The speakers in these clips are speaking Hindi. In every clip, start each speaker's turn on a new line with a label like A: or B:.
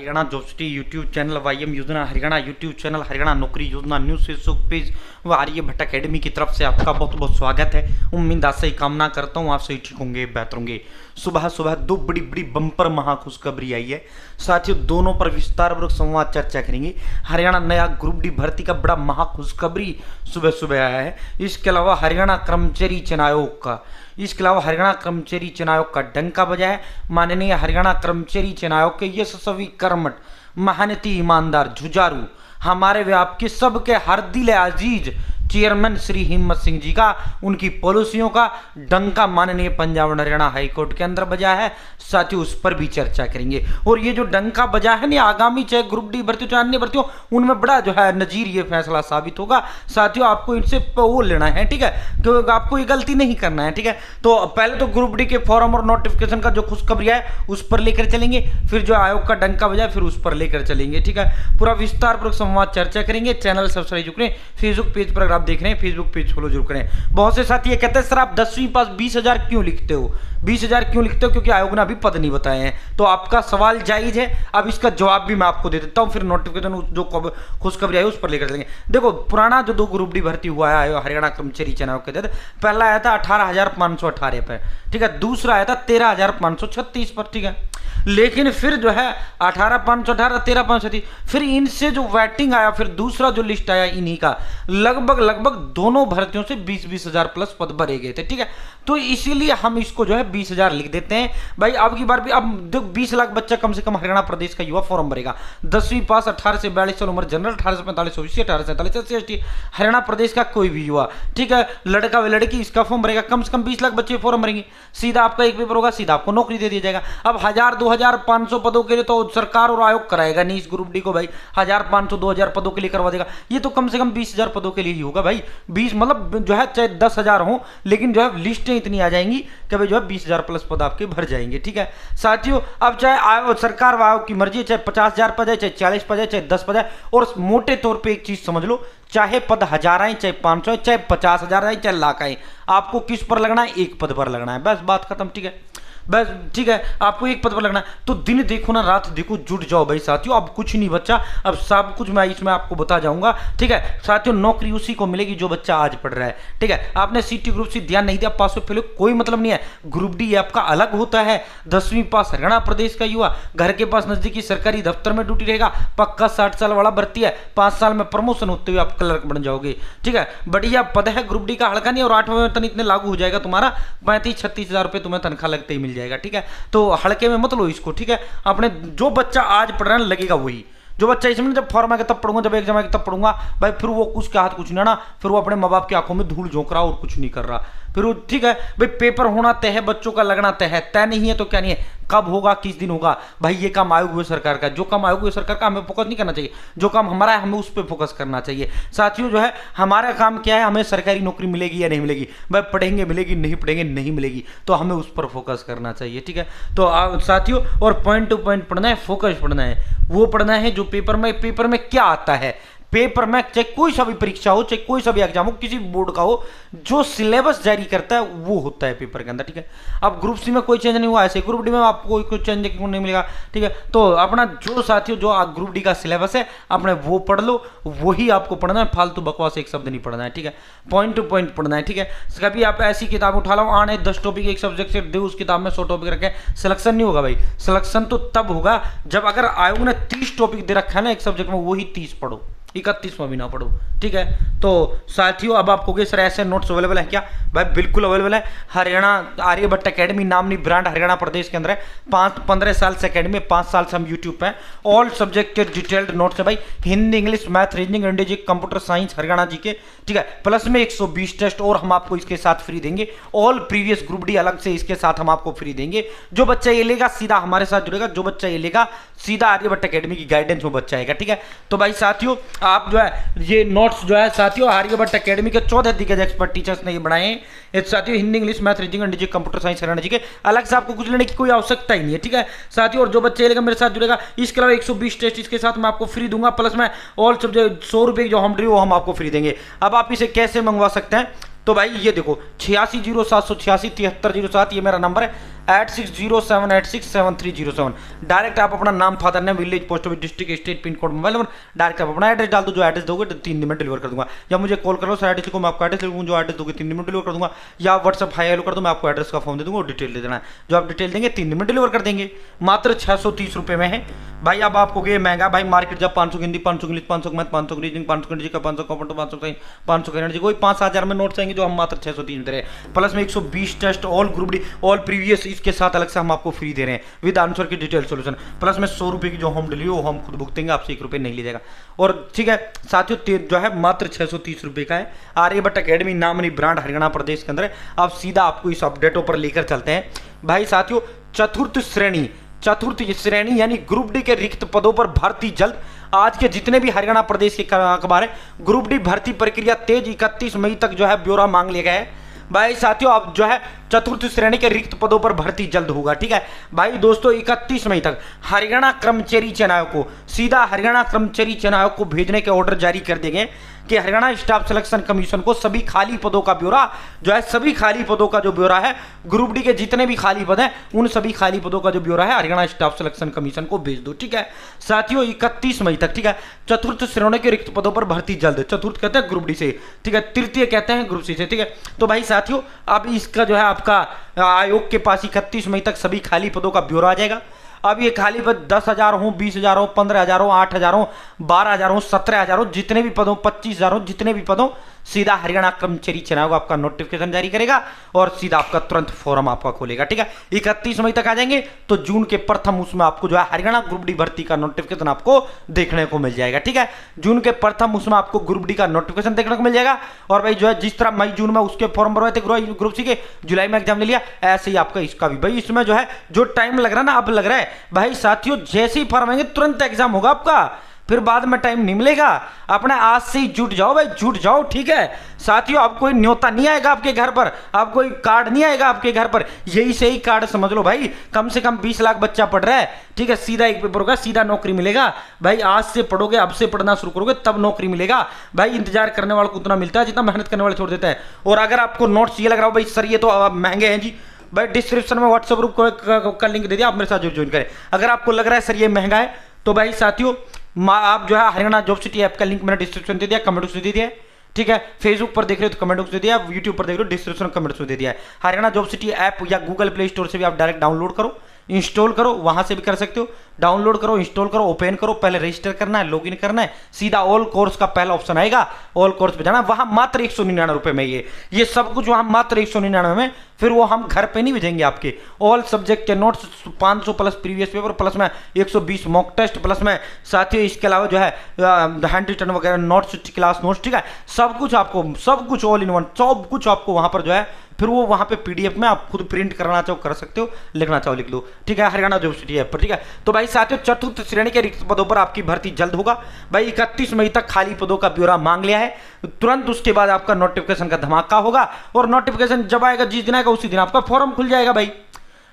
A: Haryana job city YouTube channel, Y M योजना हरियाणा यूट्यूब चैनल, हरियाणा नौकरी योजना न्यूज़ फेसबुक पेज व आर्य भट्ट अकेडमी की तरफ से आपका बहुत बहुत स्वागत है। उम्मीद आशा ही कामना करता हूँ आप सही ठीक होंगे, बेहतर होंगे। सुबह सुबह दो बड़ी बड़ी बम्पर महा खुशखबरी आई है। साथियों, दोनों पर विस्तारपूर्वक संवाद चर्चा करेंगे। हरियाणा नया ग्रुप डी भर्ती का बड़ा महा खुशखबरी सुबह सुबह आया है। इसके अलावा हरियाणा कर्मचारी चयन आयोग का डंका बजा है। माननीय हरियाणा कर्मचारी चयन आयोग के यशस्वी कर्मठ मेहनती ईमानदार जुझारू हमारे वे आपके सबके हर दिल अजीज चेयरमैन श्री हिम्मत सिंह जी का, उनकी पॉलिसियों का डंका माननीय पंजाब और हरियाणा हाईकोर्ट के अंदर बजा है। साथियों, उस पर भी चर्चा करेंगे। और ये जो डंका बजा है ना, आगामी चाहे ग्रुप डी भर्ती चाहे अन्य भर्तियों, उनमें बड़ा जो है नजीर ये फैसला साबित होगा। साथियों, आपको इनसे वो लेना है, ठीक है, क्योंकि आपको ये गलती नहीं करना है, ठीक है। तो पहले तो ग्रुप डी के फॉर्म और नोटिफिकेशन का जो खुशखबरी है उस पर लेकर चलेंगे, फिर जो आयोग का डंका बजा फिर उस पर लेकर चलेंगे, ठीक है। पूरा विस्तारपूर्वक संवाद चर्चा करेंगे। चैनल सब्सक्राइब जरूर करें। फेसबुक पेज पर अगर आप देख रहे हैं, फेसबुक पेज फॉलो जरूर करें। बहुत से साथी ये कहते हैं सर आप 10वीं पास 20,000 क्यों लिखते हो? 20,000 क्यों लिखते हो? क्योंकि आयोग ने अभी पद नहीं बताए हैं। तो आपका सवाल जायज है, अब इसका जवाब भी मैं आपको दे देता हूं, फिर नोटिफिकेशन जो खुशखबरी आई उस पर लेकर चलेंगे। देखो, पुराना जो 2 ग्रुप डी भर्ती हुआ है हरियाणा कर्मचारी चयन आयोग के तहत, पहला आया था 18,518 पर, ठीक है। दूसरा आया था 13,536 पर, ठीक है। लेकिन फिर जो है 18,518, 13,536, फिर इनसे जो वेटिंग आया, फिर दूसरा जो लिस्ट आया इन्हीं का, लगभग दोनों भर्तियों से 20,000 प्लस पद भरे गए थे, ठीक है। तो इसीलिए हम इसको जो है 20,000 लिख देते हैं भाई। अब की बार भी अब 20 लाख बच्चा कम से कम हरियाणा प्रदेश का युवा फॉर्म भरेगा। 10वीं पास, 18 से 42 साल उम्र, जनरल 18 से 45, ओबीसी 18 से 47, SC/ST हरियाणा प्रदेश का कोई भी युवा, ठीक है, लड़का व लड़की, इसका फॉर्म भरेगा। कम से कम 20 लाख बच्चे फॉर्म भरेंगे। सीधा आपका एक पेपर होगा, सीधा आपको नौकरी दे दिया जाएगा। अब 1000, 2,500 पदों के लिए तो सरकार और आयोग कराएगा नहीं इस ग्रुप डी को भाई। 1,500, 2,000 पदों के लिए करवा देगा। ये तो कम से कम 20,000 पदों के लिए ही होगा भाई। 20 मतलब जो है चाहे 10,000 हो, लेकिन जो है लिस्टें इतनी आ जाएंगी कि भाई जो है 20,000 प्लस पद आपके भर जाएंगे, ठीक है। साथियों, अब चाहे सरकार व आयोग की मर्जी, चाहे 50,000 पद है, चाहे 40 पद है, चाहे 10 पद है। और मोटे तौर पर एक चीज समझ लो, चाहे पद 1000 आए, चाहे 500 आए, चाहे 50,000 आए, चाहे लाख आए, आपको किस पर लगना है? एक पद पर लगना है, बस बात खत्म, ठीक है। बस ठीक है, आपको एक पद पर लगना है। तो दिन देखो ना रात देखो, जुट जाओ भाई साथियों। अब कुछ नहीं बच्चा, अब सब कुछ मैं इसमें आपको बता जाऊंगा, ठीक है। साथियों, नौकरी उसी को मिलेगी जो बच्चा आज पढ़ रहा है, ठीक है। आपने सिटी ग्रुप से ध्यान नहीं दिया, पास में फेल, कोई मतलब नहीं है। ग्रुप डी आपका अलग होता है। 10वीं पास हरियाणा प्रदेश का युवा घर के पास नजदीकी सरकारी दफ्तर में ड्यूटी रहेगा। पक्का 60 साल वाला भर्ती है। 5 साल में प्रमोशन होते हुए आप क्लर्क बन जाओगे, ठीक है। बढ़िया पद है, ग्रुप डी का हल्का नहीं। और 8वें वेतन इतने लागू हो जाएगा तुम्हारा, 35-36,000 रुपये तुम्हें तनख्वाह लगते ही मिल जाएगा, ठीक है। तो हल्के में मत लो इसको, ठीक है। अपने जो बच्चा आज पढ़ रहा है लगेगा वही, जो बच्चा इसमें जब फॉर्म आएगा तब पढ़ूंगा, जब एग्जाम आएगा तब पढ़ूंगा भाई, फिर वो उसके हाथ कुछ नहीं ना, फिर वो अपने माँ बाप की आंखों में धूल झोंक रहा और कुछ नहीं कर रहा, फिर वो ठीक है भाई। पेपर होना तय है, बच्चों का लगना तय है, तय नहीं है तो क्या नहीं है, कब होगा, किस दिन होगा भाई, ये काम आयोग हुए सरकार का। जो काम आयोग हुए सरकार का हमें फोकस नहीं करना चाहिए, जो काम हमारा है हमें उस पर फोकस करना चाहिए। साथियों, जो है हमारा काम क्या है, हमें सरकारी नौकरी मिलेगी या नहीं मिलेगी भाई, पढ़ेंगे मिलेगी, नहीं पढ़ेंगे नहीं मिलेगी, तो हमें उस पर फोकस करना चाहिए, ठीक है। तो साथियों, और पॉइंट टू पॉइंट पढ़ना है, फोकस पढ़ना है, वो पढ़ना है जो पेपर में क्या आता है। पेपर में चाहे कोई सा भी परीक्षा हो, चाहे कोई सा भी एग्जाम हो, किसी बोर्ड का हो, जो सिलेबस जारी करता है वो होता है पेपर के अंदर, ठीक है। अब ग्रुप सी में कोई चेंज नहीं हुआ, ऐसे ग्रुप डी में आपको कोई चेंज देखने को नहीं मिलेगा, ठीक है। तो अपना जो साथियों जो ग्रुप डी का सिलेबस है अपने वो पढ़ लो, वही आपको पढ़ना है। फालतू बकवास एक शब्द नहीं पढ़ना है, ठीक है। पॉइंट टू पॉइंट पढ़ना है, ठीक है। कभी आप ऐसी किताब उठा लो, आने 10 टॉपिक एक सब्जेक्ट से दे, उस किताब में 100 टॉपिक रखे, सिलेक्शन नहीं होगा भाई। सिलेक्शन तो तब होगा जब अगर आयोग ने 30 टॉपिक दे रखा है ना एक सब्जेक्ट में, वही 30 पढ़ो, 31वां भी ना पढ़ो, ठीक है। तो साथियों, अब आप कहोगे सर ऐसे नोट्स अवेलेबल है क्या? भाई बिल्कुल अवेलेबल है। हरियाणा आर्य भट्ट अकेडमी नामनी ब्रांड हरियाणा प्रदेश के अंदर है। 15 साल से अकेडमी, 5 साल से हम यूट्यूब पे हैं। ऑल सब्जेक्ट के डिटेल्ड नोट्स है भाई, Hindi, English, math, reasoning, India, computer science, Haryana G K, ठीक है। प्लस में 120 टेस्ट और हम आपको इसके साथ फ्री देंगे। ऑल प्रीवियस ग्रुप डी अलग से इसके साथ हम आपको फ्री देंगे। जो बच्चा ये लेगा सीधा हमारे साथ जुड़ेगा, जो बच्चा ये लेगा सीधा आर्य भट्ट अकेडमी की गाइडेंस में बच्चा आएगा, ठीक है। तो भाई साथियों, आप जो है ये नोट्स जो है साथियों आर्य भट्ट अकेडमी के 14 दिग्गज एक्सपर्ट टीचर्स ने ये बनाए हैं। साथियों, Hindi, English, math, reasoning, India, computer science, Haryana G K, अलग से आपको कुछ लेने की कोई आवश्यकता ही नहीं है, ठीक है साथियों। और जो बच्चे लेगा मेरे साथ जुड़ेगा, इसके अलावा 120 टेस्ट इसके साथ मैं आपको फ्री दूंगा। प्लस में ऑल सब्जेक्ट 100 रुपये जो होम डिलीवरी वो हम आपको फ्री देंगे। अब आप इसे कैसे मंगवा सकते हैं? तो भाई ये देखो 860786 ये मेरा नंबर है, 8607867307। डायरेक्ट आप अपना नाम, father name, village, post office, district, state, pin code, mobile number, direct आप अपना एड्रेस डाल दो। जो एड्रेस दोगे 3 दिन में डिलीवर कर दूंगा। या मुझे कॉल कर लो, सर एड्रेस लिखो, मैं आपको एड्रेस लिखूँ, जो एड्रेस दोगे 3 दिन में डिलीवर कर दूंगा। या व्हाट्सअप हाई हेलो कर दो, मैं आपको एड्रेस का फॉर्म दे दूंगा और डिटेल दे देना है। जो आप डिटेल देंगे 3 दिन में डिलीवर कर देंगे। मात्र 630 रुपये में है भाई। अब आपको ये महंगा भाई, मार्केट जब 500 Hindi, 500 English, 500 math, 500 reasoning, 500 English का, 500 कंप्यूटर, 500 साइंस, 500 एनर्जी, कोई 5,000 में नोट्स आएंगे जो हम मात्र 630 दे रहे हैं। प्लस में 120 test, all group D, all previous, इसके साथ अलग से हम आपको फ्री दे रहे हैं विद आंसर की डिटेल सॉल्यूशन। प्लस में 100 रुपये की जो होम डिलीवरी वो हम खुद बुक देंगे, आपसे 1 रुपये नहीं ले जाएगा। और ठीक है साथियों, जो है मात्र 630 रुपये का है। आर्यभट्ट अकेडमी नामनी ब्रांड हरियाणा प्रदेश के अंदर है। अब सीधा आपको इस अपडेटों पर लेकर चलते हैं भाई साथियों। चतुर्थ श्रेणी यानी ग्रुप डी के रिक्त पदों पर भर्ती जल्द। आज के जितने भी हरियाणा प्रदेश के अखबार है, ग्रुप डी भर्ती प्रक्रिया तेज, 31 मई तक जो है ब्यौरा मांग लिया गया है भाई साथियों। अब जो है चतुर्थ श्रेणी के रिक्त पदों पर भर्ती जल्द होगा। ठीक है भाई दोस्तों, 31 मई तक हरियाणा कर्मचारी चयन आयोग को, सीधा हरियाणा कर्मचारी चयन आयोग को भेजने के ऑर्डर जारी कर दिए गए कि हरियाणा स्टाफ सिलेक्शन कमीशन को सभी खाली पदों का ब्यौरा जो है, सभी खाली पदों का जो ब्यौरा है, ग्रुप डी के जितने भी खाली पद हैं उन सभी खाली पदों का जो ब्यौरा है हरियाणा स्टाफ सिलेक्शन कमीशन को भेज दो। ठीक है साथियों, 31 मई तक। ठीक है, चतुर्थ श्रेणी के रिक्त पदों पर भर्ती जल्द। चतुर्थ कहते हैं ग्रुप डी से, ठीक है, तृतीय कहते हैं ग्रुप सी से। ठीक है, तो भाई साथियों अब इसका जो है आपका आयोग के पास 31 मई तक सभी खाली पदों का ब्यौरा आ जाएगा। अब ये खाली पद 10,000 हो, 20,000 हो, 15,000 हो, 8,000 हो, 12,000 हो, 17,000 हो, जितने भी पद हो, 25,000 हो, जितने भी पद हो, सीधा हरियाणा कर्मचारी चयन आयोग आपका नोटिफिकेशन जारी करेगा और सीधा आपका तुरंत फॉर्म आपका खोलेगा। ठीक है, 31 मई तक आ जाएंगे तो जून के प्रथम उसमें आपको जो है हरियाणा ग्रुप डी भर्ती का नोटिफिकेशन आपको देखने को मिल जाएगा। ठीक है, जून के प्रथम उसमें आपको ग्रुप डी का नोटिफिकेशन देखने को मिल जाएगा। और भाई जो है जिस तरह मई जून में उसके फॉर्म भरवाए थे ग्रुप सी के, जुलाई में एग्जाम ले लिया, ऐसे ही आपका इसका भी भाई इसमें जो है जो टाइम लग रहा है ना, अब लग रहा है भाई साथियों, जैसे ही फॉर्म आएंगे तुरंत एग्जाम होगा आपका, फिर बाद में टाइम नहीं मिलेगा। अपने आज से ही जुट जाओ भाई, जुट जाओ। ठीक है साथियों, अब कोई न्योता नहीं आएगा आपके घर पर, अब कोई कार्ड नहीं आएगा आपके घर पर, यही से ही कार्ड समझ लो भाई। कम से कम 20 लाख बच्चा पढ़ रहा है। ठीक है, सीधा एक पेपर होगा, सीधा नौकरी मिलेगा भाई। आज से पढ़ोगे, अब से पढ़ना शुरू करोगे तब नौकरी मिलेगा भाई। इंतजार करने वाले को उतना मिलता है जितना मेहनत करने वाले छोड़ देता है। और अगर आपको नोट्स ये लग रहा हो भाई सर ये तो महंगे हैं जी, भाई डिस्क्रिप्शन में व्हाट्सएप ग्रुप का लिंक दे दिया, आप मेरे साथ ज्वाइन करें। अगर आपको लग रहा है सर ये महंगा है तो भाई साथियों आप जो है हरियाणा जॉब सिटी ऐप का लिंक मैंने डिस्क्रिप्शन दे दिया, कमेंट बॉक्स में दे दिया है। ठीक है, फेसबुक पर देख रहे हो तो कमेंट बॉक्स दे दिया, यूट्यूब पर देख रहे हो डिस्क्रिप्शन कमेंट बॉक्स में दे दिया है। हरियाणा जॉब सिटी ऐप या गूगल प्ले स्टोर से भी आप डायरेक्ट डाउनलोड करो, इंस्टॉल करो, वहां से भी कर सकते हो। डाउनलोड करो, इंस्टॉल करो, ओपन करो, पहले रजिस्टर करना है, लॉगिन करना है, सीधा ऑल कोर्स का पहला ऑप्शन आएगा, ऑल कोर्स पे जाना, वहां मात्र 199 रुपए में ये सब कुछ वहां मात्र 199 में। फिर वो हम घर पे नहीं भेजेंगे आपके, ऑल सब्जेक्ट के notes 500 plus previous paper, plus में 120 मॉक टेस्ट, प्लस में साथियों इसके अलावा जो है हैंड रिटन वगैरह नोट्स, क्लास नोट्स, ठीक है, सब कुछ आपको, सब कुछ ऑल इन वन, सब कुछ आपको वहां पर जो है फिर वो वहां पे पीडीएफ में आप खुद प्रिंट करना चाहो कर सकते हो, लिखना चाहो लिख लो। ठीक है, हरियाणा जॉब सिटी ऐप पर। ठीक है, तो भाई साथियों चतुर्थ श्रेणी के रिक्त पदों पर आपकी भर्ती जल्द होगा भाई। 31 मई तक खाली पदों का ब्यौरा मांग लिया है, तुरंत उसके बाद आपका नोटिफिकेशन का धमाका होगा। और नोटिफिकेशन जब आएगा, जिस दिन आएगा उसी दिन आपका फॉर्म खुल जाएगा भाई।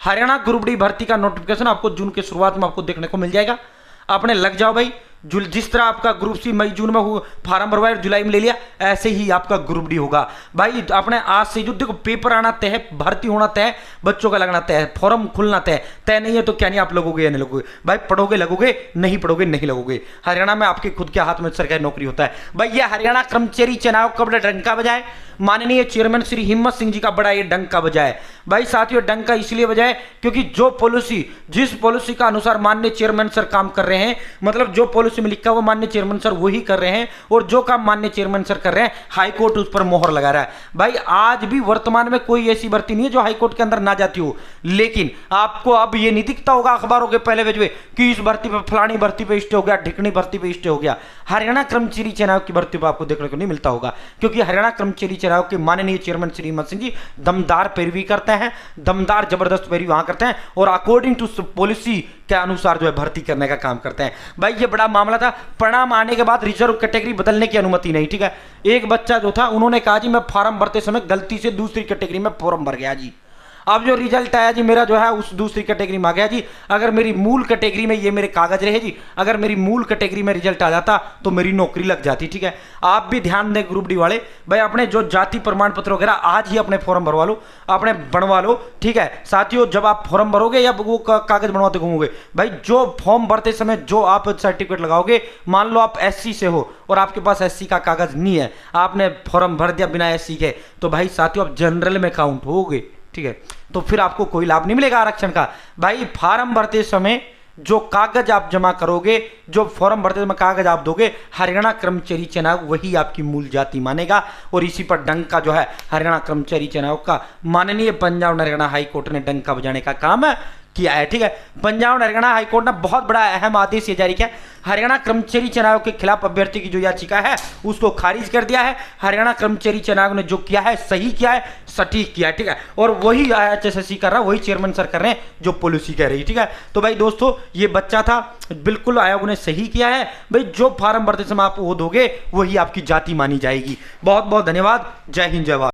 A: हरियाणा ग्रुप डी भर्ती का नोटिफिकेशन आपको जून के शुरुआत में आपको देखने को मिल जाएगा। आपने लग जाओ भाई, जिस तरह आपका ग्रुप सी मई जून में फार्म भरवाया, जुलाई में ले लिया, ऐसे ही आपका ग्रुप डी होगा भाई। आपने आज से जो देखो पेपर आना तय है, भर्ती होना तय है, बच्चों का लगना तय है, फॉर्म खुलना तय नहीं है तो क्या नहीं आप लगोगे या नहीं लगोगे भाई। पढ़ोगे लगोगे, नहीं पढ़ोगे नहीं लगोगे। हरियाणा में आपके खुद के हाथ में सरकारी नौकरी होता है भाई। ये हरियाणा कर्मचारी चयन आयोग का बड़ा डंका बजाए, माननीय चेयरमैन श्री हिम्मत सिंह जी का बड़ा ये डंका बजाए भाई साथियों। डंका इसलिए बजाए क्योंकि जो पॉलिसी, जिस पॉलिसी का अनुसार माननीय चेयरमैन सर काम कर रहे हैं, मतलब जो पॉलिसी में लिखा हुआ माननीय चेयरमैन सर वही कर रहे हैं, और जो काम माननीय चेयरमैन सर कर रहे हैं हाईकोर्ट उस पर मोहर लगा रहा है भाई। आज भी वर्तमान में कोई ऐसी भर्ती नहीं है जो हाईकोर्ट के अंदर ना जाती हो, लेकिन आपको अब ये नहीं दिखता होगा अखबारों के पहले पेज पे कि इस भर्ती पे, फलानी भर्ती पे स्टे हो गया, ढिकनी भर्ती पे स्टे हो गया। हरियाणा कर्मचारी चयन आयोग की भर्ती पर आपको देखने को नहीं मिलता होगा, क्योंकि हरियाणा कर्मचारी चयन आयोग के माननीय चेयरमैन श्री हिम्मत सिंह जी दमदार पैरवी करते हैं, दमदार जबरदस्त पैरवी वहां करते हैं, और अकॉर्डिंग टू पॉलिसी के अनुसार जो है भर्ती करने का काम करते हैं भाई। ये बड़ा मामला था, परिणाम आने के बाद रिजर्व कैटेगरी बदलने की अनुमति नहीं। ठीक है, एक बच्चा जो था उन्होंने कहा जी मैं फॉर्म भरते समय गलती से दूसरी कैटेगरी में फॉर्म भर गया जी। अब जो रिजल्ट आया जी मेरा जो है उस दूसरी कैटेगरी में आ गया जी। अगर मेरी मूल कैटेगरी में ये मेरे कागज रहे जी, अगर मेरी मूल कैटेगरी में रिजल्ट आ जाता तो मेरी नौकरी लग जाती। ठीक है, आप भी ध्यान दें ग्रुप डी वाले, भाई अपने जो जाति प्रमाण पत्र वगैरह आज ही अपने फॉर्म भरवा लो, अपने बनवा लो। ठीक है साथियों, जब आप फॉर्म भरोगे या वो कागज बनवाते घूमोगे, भाई जो फॉर्म भरते समय जो आप सर्टिफिकेट लगाओगे, मान लो आप एससी से हो और आपके पास एससी का कागज नहीं है, आपने फॉर्म भर दिया बिना एससी के, तो भाई साथियों आप जनरल में काउंट होगे। ठीक है, तो फिर आपको कोई लाभ नहीं मिलेगा आरक्षण का। भाई फॉर्म भरते समय जो कागज आप जमा करोगे, जो फॉर्म भरते समय कागज आप दोगे, हरियाणा कर्मचारी चयन आयोग वही आपकी मूल जाति मानेगा। और इसी पर डंका जो है हरियाणा कर्मचारी चयन आयोग का माननीय पंजाब हरियाणा हाई कोर्ट ने डंका बजाने का काम किया है। ठीक है, पंजाब हरियाणा हाई कोर्ट ने बहुत बड़ा अहम आदेश ये जारी किया, हरियाणा कर्मचारी चयन आयोग के खिलाफ अभ्यर्थी की जो याचिका है उसको खारिज कर दिया है। हरियाणा कर्मचारी चयन आयोग ने जो किया है सही किया है, सटीक किया है। ठीक है, और वही HSSC कर रहा है, वही चेयरमैन सर कर रहे हैं जो पॉलिसी कह रही है। ठीक है, तो भाई दोस्तों ये बच्चा था, बिल्कुल आयोग ने सही किया है। भाई जो फॉर्म भरते समय आप वो दोगे वही आपकी जाति मानी जाएगी। बहुत बहुत धन्यवाद। जय हिंद जय भारत।